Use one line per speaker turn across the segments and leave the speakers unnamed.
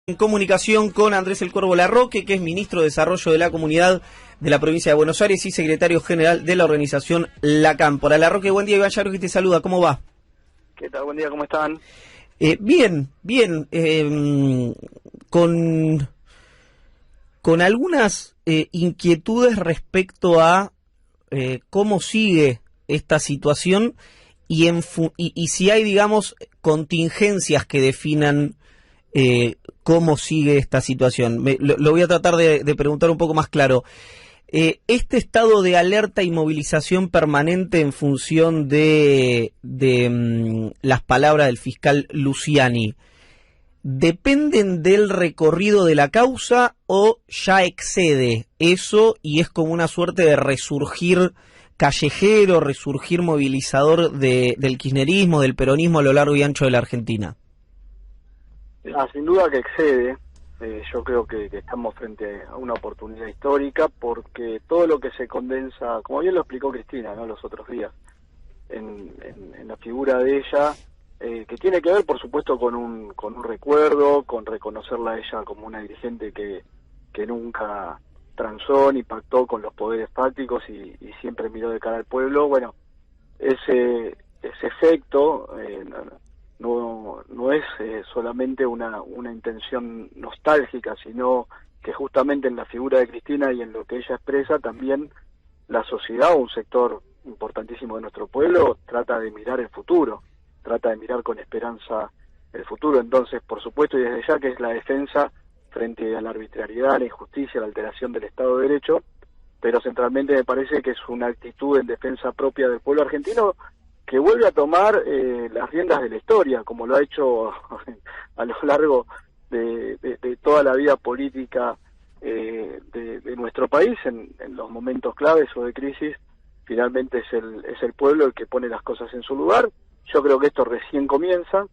En comunicación con Andrés El Cuervo Larroque, que es Ministro de Desarrollo de la Comunidad de la Provincia de Buenos Aires y Secretario General de la organización La Cámpora. Larroque, buen día. Iván Yarro que te saluda. ¿Cómo va?
¿Qué tal? Buen día, ¿cómo están?
Bien. Con algunas inquietudes respecto a cómo sigue esta situación y si hay, digamos, contingencias que definan cómo sigue esta situación. Lo voy a tratar de preguntar un poco más claro. Este estado de alerta y movilización permanente en función de las palabras del fiscal Luciani, ¿dependen del recorrido de la causa o ya excede eso y es como una suerte de resurgir callejero, resurgir movilizador del kirchnerismo, del peronismo a lo largo y ancho de la Argentina?
Sin duda que excede. Yo creo que estamos frente a una oportunidad histórica porque todo lo que se condensa, como bien lo explicó Cristina, ¿no?, los otros días, en la figura de ella, que tiene que ver, por supuesto, con un recuerdo, con reconocerla a ella como una dirigente que nunca transó ni pactó con los poderes fácticos y siempre miró de cara al pueblo. Bueno, ese efecto no es solamente una intención nostálgica, sino que justamente en la figura de Cristina y en lo que ella expresa, también la sociedad o un sector importantísimo de nuestro pueblo trata de mirar el futuro, trata de mirar con esperanza el futuro. Entonces, por supuesto, y desde ya que es la defensa frente a la arbitrariedad, la injusticia, la alteración del Estado de Derecho, pero centralmente me parece que es una actitud en defensa propia del pueblo argentino que vuelve a tomar las riendas de la historia, como lo ha hecho a lo largo de toda la vida política de nuestro país, en los momentos claves o de crisis. Finalmente es el pueblo el que pone las cosas en su lugar. Yo creo que esto recién comienza.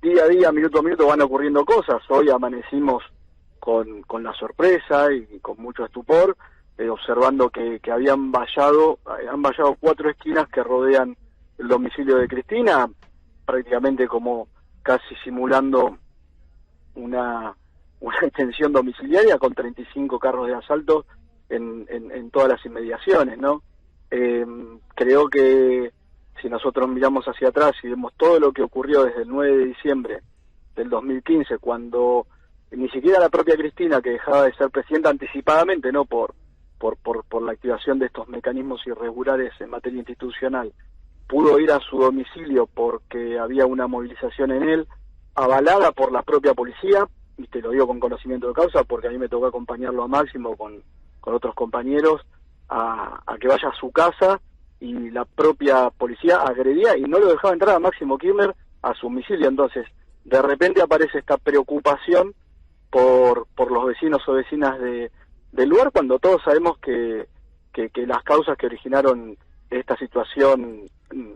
Día a día, minuto a minuto van ocurriendo cosas. Hoy amanecimos con la sorpresa y con mucho estupor, observando que han vallado 4 esquinas que rodean el domicilio de Cristina, prácticamente como casi simulando una extensión domiciliaria con 35 carros de asalto en todas las inmediaciones, ¿no? Creo que si nosotros miramos hacia atrás y vemos todo lo que ocurrió desde el 9 de diciembre del 2015, cuando ni siquiera la propia Cristina, que dejaba de ser presidenta anticipadamente, no por la activación de estos mecanismos irregulares en materia institucional, pudo ir a su domicilio porque había una movilización en él, avalada por la propia policía, y te lo digo con conocimiento de causa, porque a mí me tocó acompañarlo a Máximo con otros compañeros a que vaya a su casa, y la propia policía agredía y no lo dejaba entrar a Máximo Kirchner a su domicilio. Entonces, de repente aparece esta preocupación por los vecinos o vecinas del lugar, cuando todos sabemos que las causas que originaron esta situación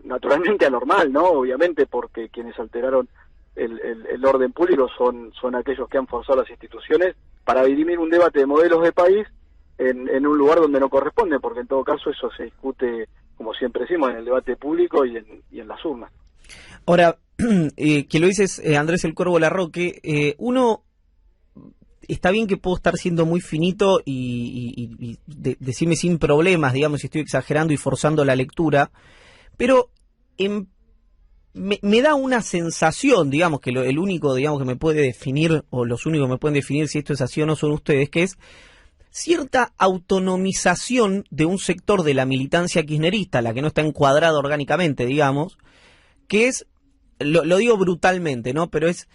naturalmente anormal, ¿no? Obviamente, porque quienes alteraron el orden público son aquellos que han forzado las instituciones para dirimir un debate de modelos de país en un lugar donde no corresponde, porque en todo caso eso se discute, como siempre decimos, en el debate público y en las urnas.
Ahora, que lo dices, Andrés El Cuervo Larroque, uno está bien que puedo estar siendo muy finito y decirme sin problemas, digamos, si estoy exagerando y forzando la lectura, pero me da una sensación, digamos, que el único, digamos, que me puede definir, o los únicos que me pueden definir si esto es así o no son ustedes, que es cierta autonomización de un sector de la militancia kirchnerista, la que no está encuadrada orgánicamente, digamos, que es, lo digo brutalmente, ¿no? Pero es,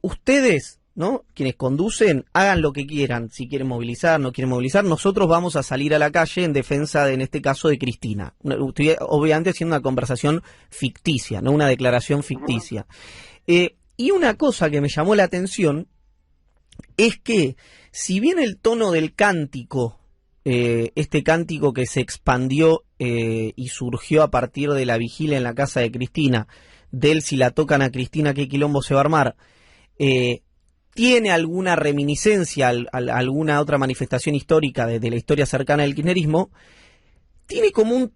ustedes, ¿no?, quienes conducen, hagan lo que quieran, si quieren movilizar, no quieren movilizar, nosotros vamos a salir a la calle en defensa, en este caso, de Cristina. Estoy obviamente haciendo una conversación ficticia, no una declaración ficticia. Y una cosa que me llamó la atención es que, si bien el tono del cántico, este cántico que se expandió y surgió a partir de la vigilia en la casa de Cristina, del si la tocan a Cristina, qué quilombo se va a armar, tiene alguna reminiscencia, alguna otra manifestación histórica de la historia cercana del kirchnerismo, tiene como un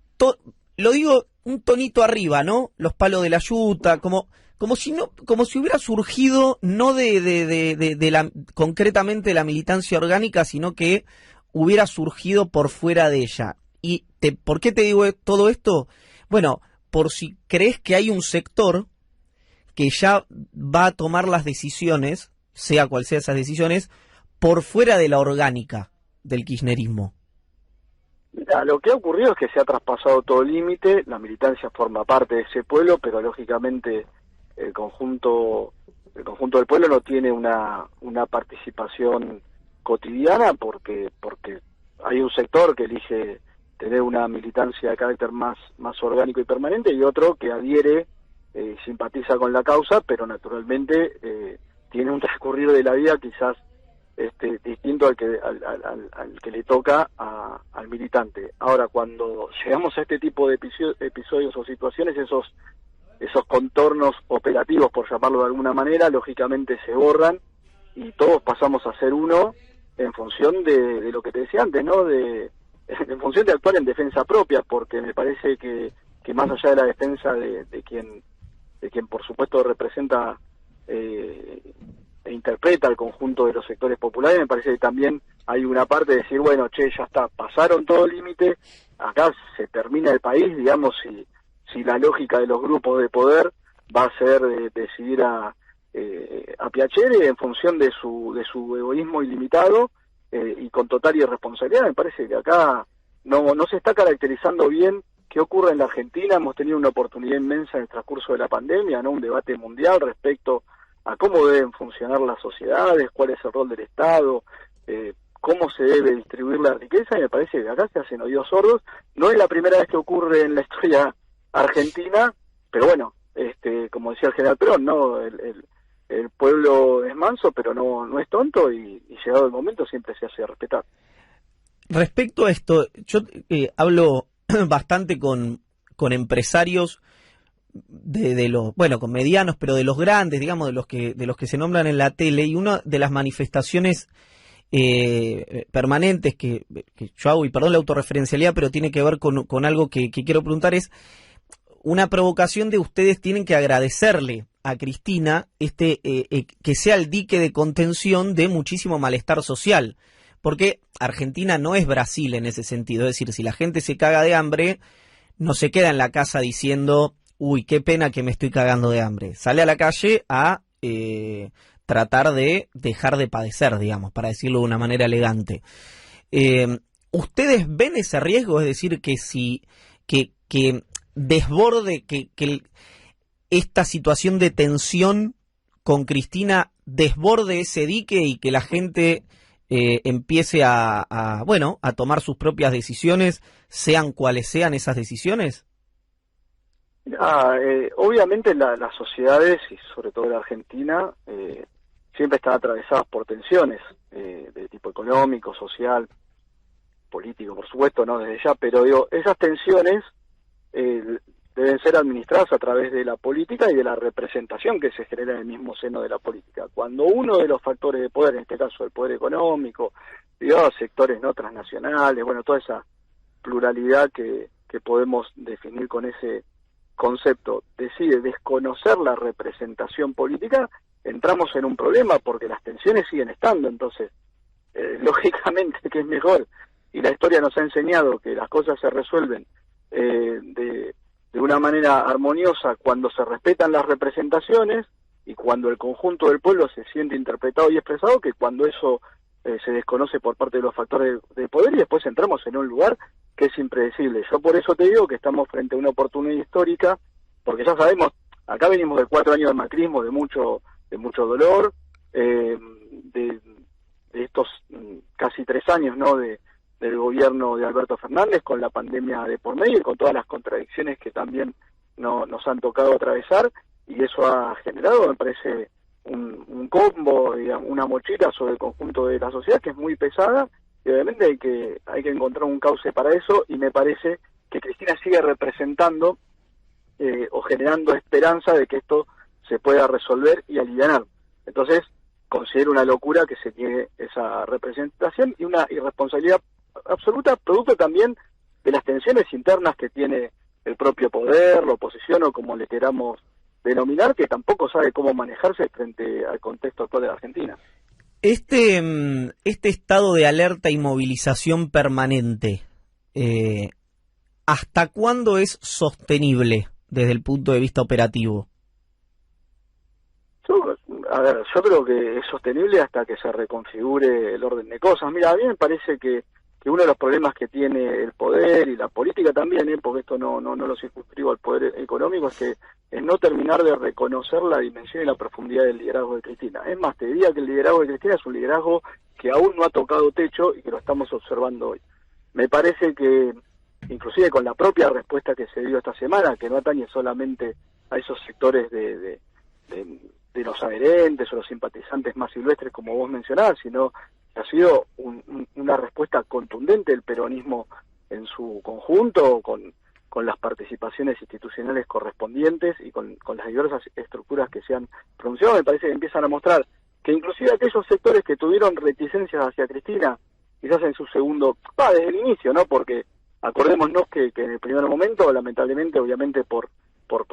tonito arriba, ¿no? Los palos de la yuta, como como si no, como si hubiera surgido no de la, concretamente de la militancia orgánica, sino que hubiera surgido por fuera de ella. ¿Por qué te digo todo esto? Bueno, por si crees que hay un sector que ya va a tomar las decisiones, sea cual sea esas decisiones, por fuera de la orgánica del kirchnerismo.
Mira, lo que ha ocurrido es que se ha traspasado todo límite, la militancia forma parte de ese pueblo, pero lógicamente el conjunto del pueblo no tiene una participación cotidiana porque hay un sector que elige tener una militancia de carácter más orgánico y permanente, y otro que adhiere, simpatiza con la causa, pero naturalmente tiene un transcurrir de la vida quizás distinto al que le toca al militante. Ahora, cuando llegamos a este tipo de episodios o situaciones, esos contornos operativos, por llamarlo de alguna manera, lógicamente se borran y todos pasamos a ser uno en función de lo que te decía antes, ¿no? En función de actuar en defensa propia, porque me parece que más allá de la defensa de quien por supuesto representa e interpreta al conjunto de los sectores populares, me parece que también hay una parte de decir, bueno, che, ya está, pasaron todo el límite, acá se termina el país, digamos, si la lógica de los grupos de poder va a ser decidir a Piacere en función de su egoísmo ilimitado y con total irresponsabilidad. Me parece que acá no se está caracterizando bien qué ocurre en la Argentina. Hemos tenido una oportunidad inmensa en el transcurso de la pandemia, ¿no? Un debate mundial respecto a cómo deben funcionar las sociedades, cuál es el rol del Estado, cómo se debe distribuir la riqueza, y me parece que acá se hacen oídos sordos. No es la primera vez que ocurre en la historia argentina, pero bueno, como decía el general Perón, ¿no? El pueblo es manso, pero no es tonto, y llegado el momento siempre se hace respetar.
Respecto a esto, yo hablo bastante con empresarios de los, bueno, con medianos, pero de los grandes, digamos, de los que se nombran en la tele, y una de las manifestaciones permanentes que yo hago, y perdón la autorreferencialidad, pero tiene que ver con algo que quiero preguntar, es una provocación de ustedes tienen que agradecerle a Cristina que sea el dique de contención de muchísimo malestar social, porque Argentina no es Brasil en ese sentido. Es decir, si la gente se caga de hambre, no se queda en la casa diciendo, uy, qué pena que me estoy cagando de hambre. Sale a la calle a tratar de dejar de padecer, digamos, para decirlo de una manera elegante. ¿Ustedes ven ese riesgo? Es decir, que desborde, que esta situación de tensión con Cristina desborde ese dique y que la gente empiece a tomar sus propias decisiones, sean cuales sean esas decisiones?
Obviamente las sociedades, y sobre todo la Argentina, siempre están atravesadas por tensiones de tipo económico, social, político, por supuesto, no desde ya, pero digo, esas tensiones deben ser administradas a través de la política y de la representación que se genera en el mismo seno de la política. Cuando uno de los factores de poder, en este caso el poder económico, digamos, sectores no transnacionales, bueno, toda esa pluralidad que podemos definir con ese concepto, decide desconocer la representación política, entramos en un problema porque las tensiones siguen estando. Entonces, lógicamente que es mejor, y la historia nos ha enseñado que las cosas se resuelven de una manera armoniosa cuando se respetan las representaciones y cuando el conjunto del pueblo se siente interpretado y expresado, que cuando eso se desconoce por parte de los factores de poder, y después entramos en un lugar que es impredecible. Yo por eso te digo que estamos frente a una oportunidad histórica, porque ya sabemos, acá venimos de 4 años de macrismo, de mucho dolor, de estos casi 3 años, ¿no?, del gobierno de Alberto Fernández, con la pandemia de por medio y con todas las contradicciones que también nos han tocado atravesar, y eso ha generado, me parece, un combo, digamos, una mochila sobre el conjunto de la sociedad que es muy pesada, y obviamente hay que encontrar un cauce para eso, y me parece que Cristina sigue representando o generando esperanza de que esto se pueda resolver y alivianar. Entonces, considero una locura que se niegue esa representación y una irresponsabilidad absoluta, producto también de las tensiones internas que tiene el propio poder, la oposición, o como le queramos denominar que tampoco sabe cómo manejarse frente al contexto actual de la Argentina.
Este estado de alerta y movilización permanente, ¿hasta cuándo es sostenible desde el punto de vista operativo?
Yo creo que es sostenible hasta que se reconfigure el orden de cosas. Mira, a mí me parece que uno de los problemas que tiene el poder y la política también, porque esto no lo circunscribo al poder económico, es que es no terminar de reconocer la dimensión y la profundidad del liderazgo de Cristina. Es más, te diría que el liderazgo de Cristina es un liderazgo que aún no ha tocado techo y que lo estamos observando hoy. Me parece que, inclusive con la propia respuesta que se dio esta semana, que no atañe solamente a esos sectores de los adherentes o los simpatizantes más silvestres, como vos mencionabas, sino que ha sido una respuesta contundente del peronismo en su conjunto, con las participaciones institucionales correspondientes y con las diversas estructuras que se han pronunciado. Me parece que empiezan a mostrar que inclusive aquellos sectores que tuvieron reticencias hacia Cristina, quizás en su segundo, desde el inicio, ¿no? Porque acordémonos que en el primer momento, lamentablemente, obviamente por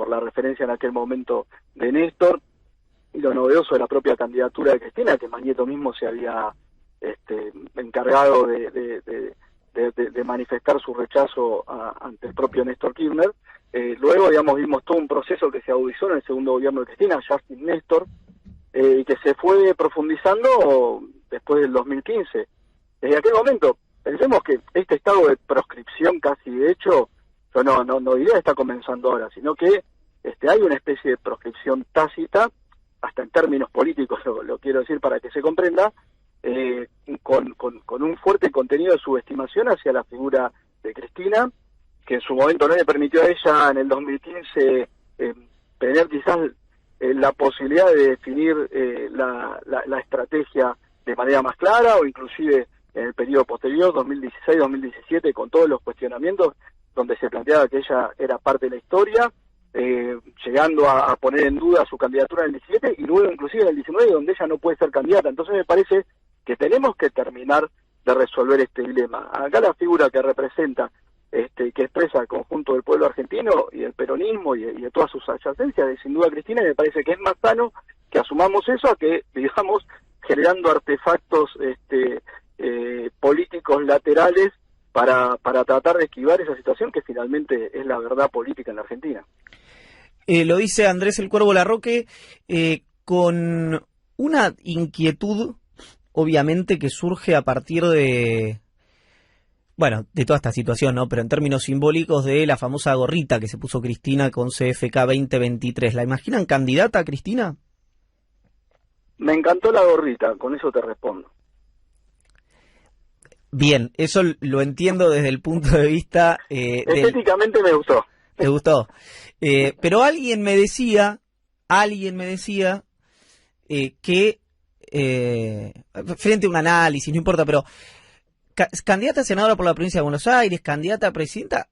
la referencia en aquel momento de Néstor, y lo novedoso de la propia candidatura de Cristina, que Magneto mismo se había encargado de manifestar su rechazo ante el propio Néstor Kirchner. Luego, digamos, vimos todo un proceso que se agudizó en el segundo gobierno de Cristina, ya sin Néstor, y que se fue profundizando después del 2015. Desde aquel momento, pensemos que este estado de proscripción casi de hecho, yo no diría que está comenzando ahora, sino que hay una especie de proscripción tácita, hasta en términos políticos lo quiero decir para que se comprenda, con un fuerte contenido de subestimación hacia la figura de Cristina, que en su momento no le permitió a ella en el 2015 tener quizás la posibilidad de definir la estrategia de manera más clara, o inclusive en el periodo posterior, 2016-2017, con todos los cuestionamientos, donde se planteaba que ella era parte de la historia, llegando a poner en duda su candidatura en el 17 y luego inclusive en el 19, donde ella no puede ser candidata. Entonces me parece que tenemos que terminar de resolver este dilema. Acá la figura que representa, que expresa el conjunto del pueblo argentino y del peronismo y de todas sus adyacencias, de sin duda Cristina, y me parece que es más sano que asumamos eso a que, digamos, generando artefactos políticos laterales para tratar de esquivar esa situación que finalmente es la verdad política en la Argentina.
Lo dice Andrés El Cuervo Larroque, con una inquietud, obviamente, que surge a partir de toda esta situación, ¿no? Pero en términos simbólicos, de la famosa gorrita que se puso Cristina con CFK 2023. ¿La imaginan candidata a Cristina?
Me encantó la gorrita, con eso te respondo.
Bien, eso lo entiendo desde el punto de vista...
estéticamente me gustó.
¿Te gustó? Pero alguien me decía que frente a un análisis, no importa, pero candidata a senadora por la provincia de Buenos Aires, candidata a presidenta,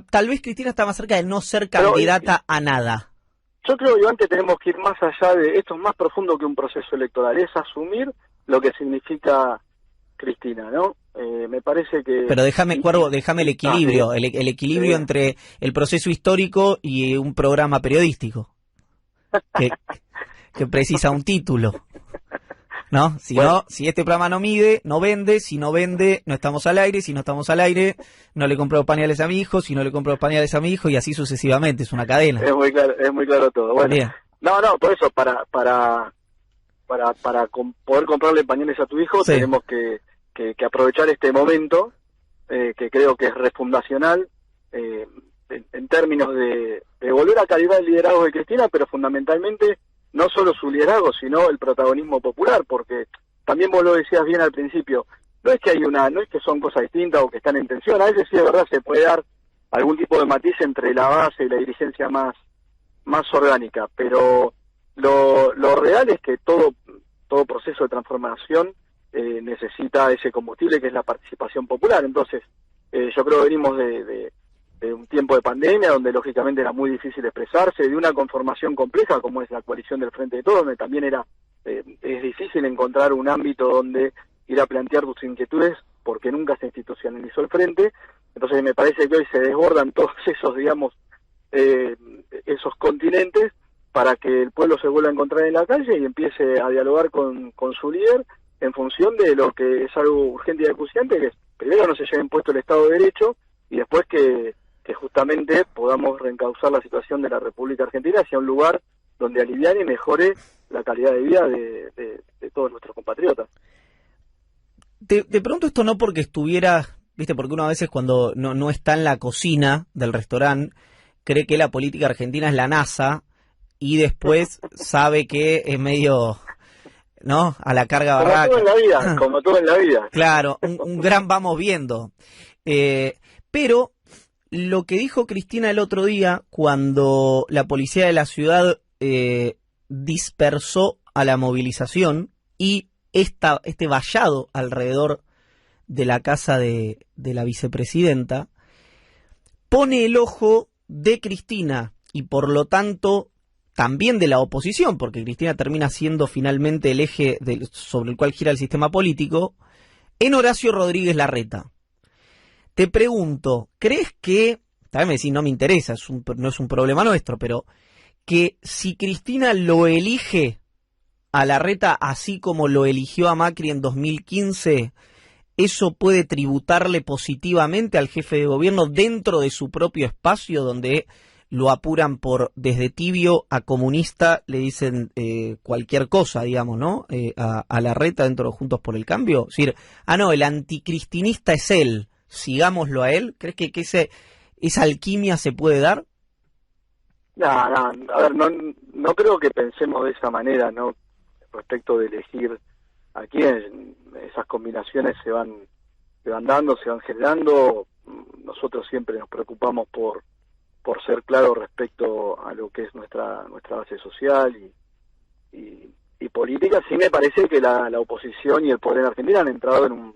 tal vez Cristina está más cerca de no ser candidata a nada.
Yo creo que antes tenemos que ir más allá de esto, es más profundo que un proceso electoral, es asumir lo que significa Cristina, ¿no? Me parece que...
Pero déjame el equilibrio, el equilibrio entre el proceso histórico y un programa periodístico que precisa un título, ¿no? Si este programa no vende, si no vende, no estamos al aire, si no estamos al aire, no le compro pañales a mi hijo, si no le compro pañales a mi hijo, y así sucesivamente, es una cadena.
Es muy claro todo. Bueno, bien. Por eso, para poder comprarle pañales a tu hijo, sí, tenemos que aprovechar este momento, que creo que es refundacional, en términos de volver a calibrar el liderazgo de Cristina, pero fundamentalmente no solo su liderazgo, sino el protagonismo popular, porque también vos lo decías bien al principio, no es que son cosas distintas o que están en tensión, a veces sí de verdad se puede dar algún tipo de matiz entre la base y la dirigencia más orgánica, pero lo real es que todo proceso de transformación necesita ese combustible que es la participación popular. Entonces yo creo que venimos de un tiempo de pandemia donde lógicamente era muy difícil expresarse, de una conformación compleja como es la coalición del Frente de Todos, donde también es difícil encontrar un ámbito donde ir a plantear tus inquietudes porque nunca se institucionalizó el Frente. Entonces me parece que hoy se desbordan todos esos, digamos, esos continentes para que el pueblo se vuelva a encontrar en la calle y empiece a dialogar con su líder en función de lo que es algo urgente y acuciante, que primero no se lleve impuesto el Estado de Derecho y después que justamente podamos reencauzar la situación de la República Argentina hacia un lugar donde aliviane y mejore la calidad de vida de todos nuestros compatriotas.
De pronto esto no porque estuviera, viste, porque uno a veces cuando no está en la cocina del restaurante cree que la política argentina es la NASA y después sabe que es medio, ¿no?, a la carga barraca.
Como todo en la vida, como todo en la vida.
Claro, un gran vamos viendo. Pero lo que dijo Cristina el otro día cuando la policía de la ciudad dispersó a la movilización y este vallado alrededor de la casa de la vicepresidenta, pone el ojo de Cristina y por lo tanto también de la oposición, porque Cristina termina siendo finalmente el eje sobre el cual gira el sistema político, en Horacio Rodríguez Larreta. Te pregunto, ¿crees que, también me decís, no me interesa, no es un problema nuestro, pero que si Cristina lo elige a Larreta así como lo eligió a Macri en 2015, eso puede tributarle positivamente al jefe de gobierno dentro de su propio espacio, donde lo apuran por desde tibio a comunista, le dicen cualquier cosa, digamos, ¿no? A Larreta dentro de Juntos por el Cambio. Es decir, no, el anticristinista es él, sigámoslo a él. ¿Crees que esa alquimia se puede dar?
No, a ver, no creo que pensemos de esa manera, ¿no? Respecto de elegir a quién, esas combinaciones se van dando, se van generando. Nosotros siempre nos preocupamos por ser claros respecto a lo que es nuestra base social y política. Sí me parece que la oposición y el poder en Argentina han entrado en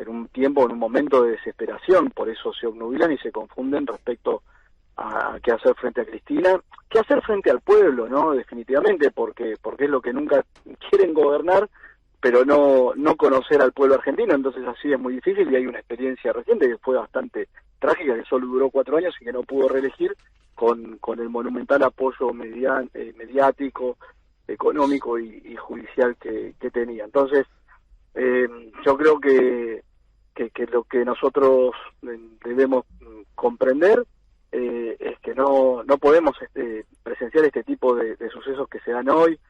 un tiempo, en un momento de desesperación, por eso se obnubilan y se confunden respecto a qué hacer frente a Cristina, qué hacer frente al pueblo, ¿no? Definitivamente, porque es lo que nunca quieren gobernar, pero no conocer al pueblo argentino, entonces así es muy difícil y hay una experiencia reciente que fue bastante trágica, que solo duró 4 años y que no pudo reelegir con el monumental apoyo mediático, económico y judicial que tenía. Entonces, yo creo que lo que nosotros debemos comprender es que no podemos presenciar este tipo de sucesos que se dan hoy,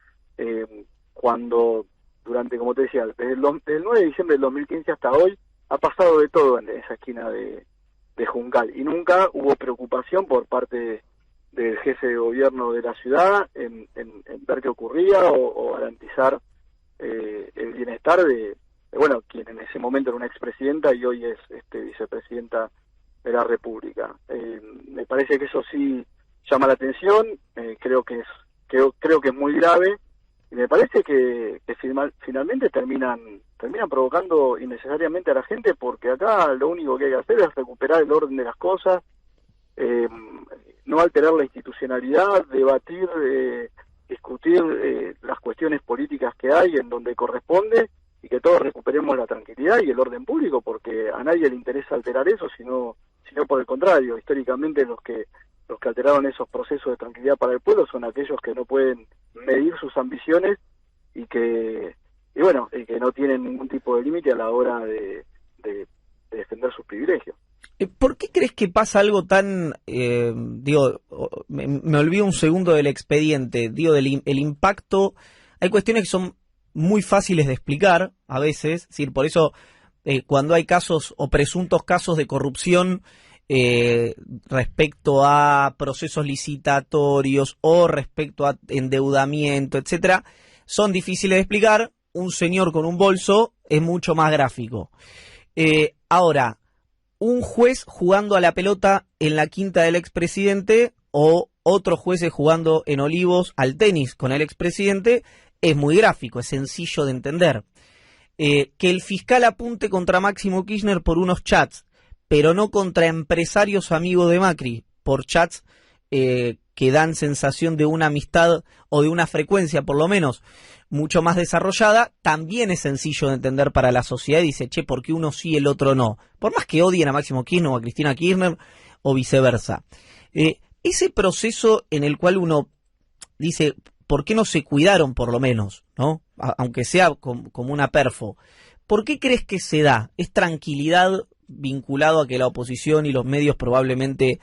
cuando durante, como te decía, desde el 9 de diciembre del 2015 hasta hoy, ha pasado de todo en esa esquina de Juncal, y nunca hubo preocupación por parte del jefe de gobierno de la ciudad en ver qué ocurría o garantizar el bienestar de quien en ese momento era una expresidenta y hoy es vicepresidenta de la República. Me parece que eso sí llama la atención, creo que es muy grave, y me parece que finalmente terminan provocando innecesariamente a la gente, porque acá lo único que hay que hacer es recuperar el orden de las cosas, no alterar la institucionalidad, debatir, discutir las cuestiones políticas que hay en donde corresponde, y que todos recuperemos la tranquilidad y el orden público, porque a nadie le interesa alterar eso, sino por el contrario. Históricamente los que alteraron esos procesos de tranquilidad para el pueblo son aquellos que no pueden medir sus ambiciones y que no tienen ningún tipo de límite a la hora de defender sus privilegios.
¿Por qué crees que pasa algo tan, me olvido un segundo del expediente, el impacto? Hay cuestiones que son muy fáciles de explicar a veces, es decir, por eso cuando hay casos o presuntos casos de corrupción respecto a procesos licitatorios o respecto a endeudamiento, etcétera, son difíciles de explicar. Un señor con un bolso es mucho más gráfico. Ahora, un juez jugando a la pelota en la quinta del expresidente o otros jueces jugando en Olivos al tenis con el expresidente es muy gráfico, es sencillo de entender. Que el fiscal apunte contra Máximo Kirchner por unos chats, pero no contra empresarios amigos de Macri, por chats que dan sensación de una amistad o de una frecuencia, por lo menos, mucho más desarrollada, también es sencillo de entender para la sociedad. Y dice, ¿por qué uno sí y el otro no? Por más que odien a Máximo Kirchner o a Cristina Kirchner o viceversa. ese proceso en el cual uno dice, ¿por qué no se cuidaron por lo menos, ¿no? Aunque sea como una perfo. ¿Por qué crees que se da? ¿Es tranquilidad vinculado a que la oposición y los medios probablemente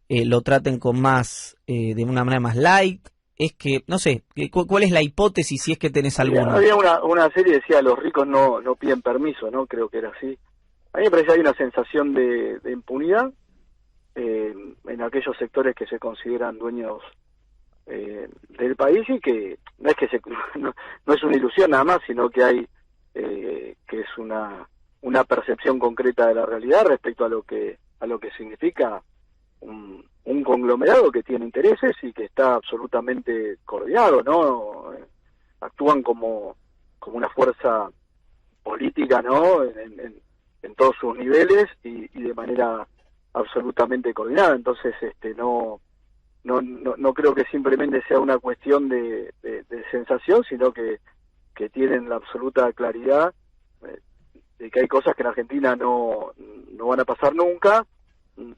lo traten con más, de una manera más light? Es que, no sé, ¿cuál es la hipótesis si es que tenés alguna?
Había una serie que decía, los ricos no piden permiso, ¿no? Creo que era así. A mí me parece que hay una sensación de impunidad en aquellos sectores que se consideran dueños del país, y que no es que no es una ilusión nada más, sino que hay que es una percepción concreta de la realidad respecto a lo que significa un conglomerado que tiene intereses y que está absolutamente coordinado, ¿no? Actúan como una fuerza política, ¿no? En todos sus niveles y de manera absolutamente coordinada. Entonces, no creo que simplemente sea una cuestión de sensación, sino que tienen la absoluta claridad de que hay cosas que en Argentina no van a pasar nunca,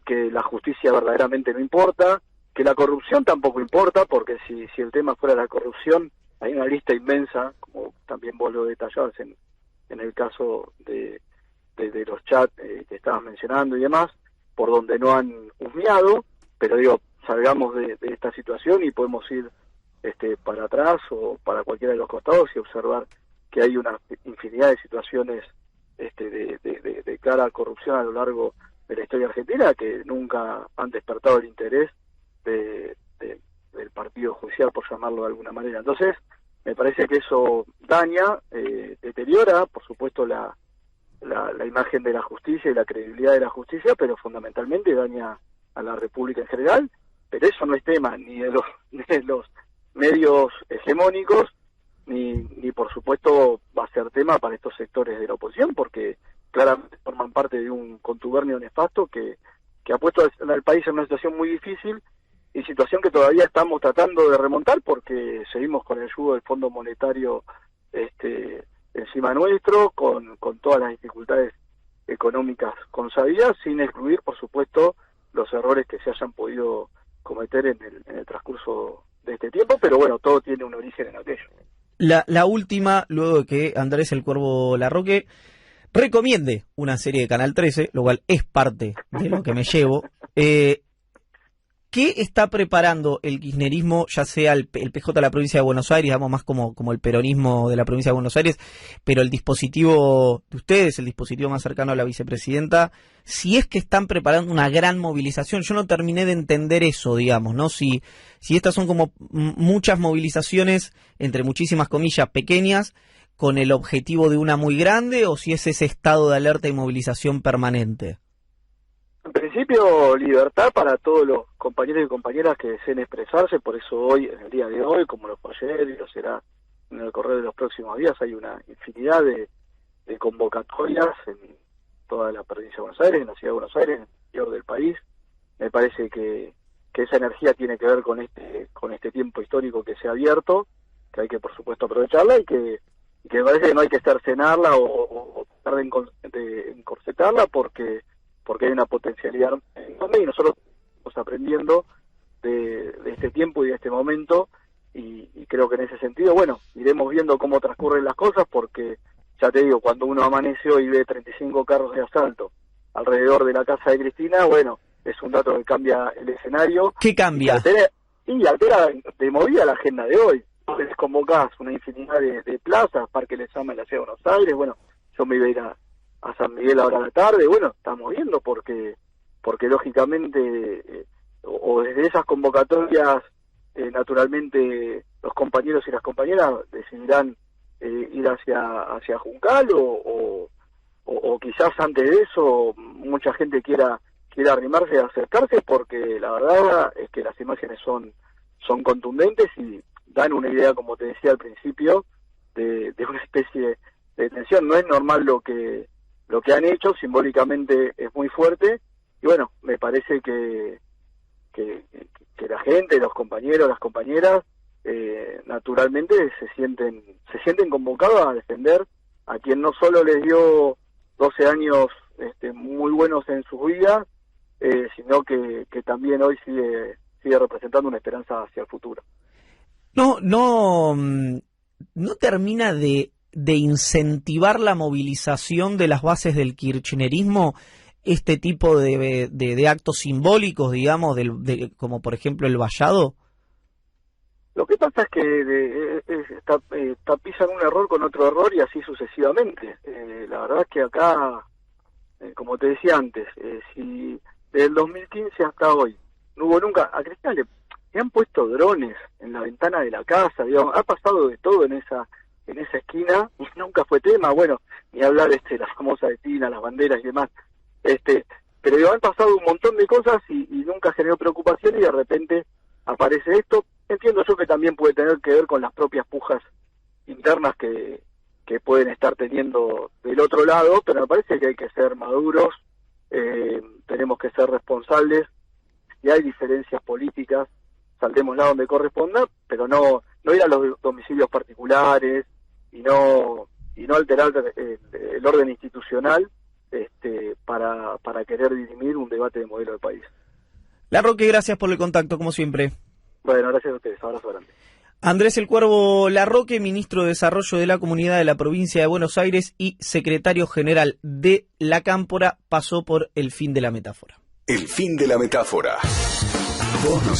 que la justicia verdaderamente no importa, que la corrupción tampoco importa, porque si el tema fuera la corrupción, hay una lista inmensa, como también vos lo detallabas en el caso de los chats que estabas mencionando y demás, por donde no han husmeado, pero digo, salgamos de esta situación y podemos ir para atrás o para cualquiera de los costados y observar que hay una infinidad de situaciones de clara corrupción a lo largo de la historia argentina que nunca han despertado el interés del partido judicial, por llamarlo de alguna manera. Entonces, me parece que eso daña, deteriora, por supuesto, la imagen de la justicia y la credibilidad de la justicia, pero fundamentalmente daña a la República en general. Pero eso no es tema ni de los medios hegemónicos, ni por supuesto va a ser tema para estos sectores de la oposición, porque claramente forman parte de un contubernio nefasto que ha puesto al país en una situación muy difícil, y situación que todavía estamos tratando de remontar porque seguimos con el yugo del Fondo Monetario encima nuestro, con todas las dificultades económicas consabidas, sin excluir, por supuesto, los errores que se hayan podido cometer en el transcurso de este tiempo, pero bueno, todo tiene un origen en aquello.
La última, luego de que Andrés el Cuervo Larroque recomiende una serie de Canal 13, lo cual es parte de lo que me llevo, ¿qué está preparando el kirchnerismo, ya sea el PJ de la provincia de Buenos Aires, digamos más como el peronismo de la provincia de Buenos Aires, pero el dispositivo de ustedes, el dispositivo más cercano a la vicepresidenta, si es que están preparando una gran movilización? Yo no terminé de entender eso, digamos, ¿no? Si estas son como muchas movilizaciones, entre muchísimas comillas, pequeñas, con el objetivo de una muy grande, o si es ese estado de alerta y movilización permanente.
En principio, libertad para todos los compañeros y compañeras que deseen expresarse, por eso hoy, en el día de hoy, como lo fue ayer y lo será en el correr de los próximos días, hay una infinidad de convocatorias en toda la provincia de Buenos Aires, en la ciudad de Buenos Aires, en el interior del país. Me parece que esa energía tiene que ver con este tiempo histórico que se ha abierto, que hay que, por supuesto, aprovecharla, y que me parece que no hay que cercenarla o tratar de encorsetarla, porque hay una potencialidad enorme, y nosotros estamos aprendiendo de este tiempo y de este momento, y creo que en ese sentido, bueno, iremos viendo cómo transcurren las cosas, porque ya te digo, cuando uno amanece hoy y ve 35 carros de asalto alrededor de la casa de Cristina, bueno, es un dato que cambia el escenario.
¿Qué cambia?
Y altera de movida la agenda de hoy. Entonces convocás una infinidad de plazas, Parque Lezama en la ciudad de Buenos Aires, bueno, yo me iba a ir a San Miguel ahora a la tarde, bueno, estamos viendo porque lógicamente, o desde esas convocatorias, naturalmente los compañeros y las compañeras decidirán ir hacia Juncal, o quizás antes de eso mucha gente quiera arrimarse a acercarse, porque la verdad es que las imágenes son contundentes y dan una idea, como te decía al principio, de una especie de tensión. No es normal lo que han hecho, simbólicamente es muy fuerte, y bueno, me parece que la gente, los compañeros, las compañeras, naturalmente se sienten convocados a defender a quien no solo les dio 12 años muy buenos en sus vidas, sino que también hoy sigue sigue representando una esperanza hacia el futuro.
No termina de incentivar la movilización de las bases del kirchnerismo este tipo de actos simbólicos, digamos, como por ejemplo el vallado.
Lo que pasa es que tapizan un error con otro error y así sucesivamente. La verdad es que acá, como te decía antes, si desde el 2015 hasta hoy no hubo nunca, a Cristina le han puesto drones en la ventana de la casa, digamos, ha pasado de todo en esa esquina y nunca fue tema. Bueno, ni hablar de la famosa Tina, las banderas y demás, pero digo, han pasado un montón de cosas y nunca generó preocupación y de repente aparece esto. Entiendo yo que también puede tener que ver con las propias pujas internas que pueden estar teniendo del otro lado, pero me parece que hay que ser maduros, tenemos que ser responsables. Si hay diferencias políticas, saltémosla donde corresponda, pero no ir a los domicilios particulares y no alterar el orden institucional para querer dirimir un debate de modelo de país.
Larroque, gracias por el contacto, como siempre.
Bueno, gracias a ustedes. Abrazo grande.
Andrés El Cuervo Larroque, ministro de Desarrollo de la Comunidad de la Provincia de Buenos Aires y secretario general de la Cámpora, pasó por El Fin de la Metáfora.
El Fin de la Metáfora. Vos no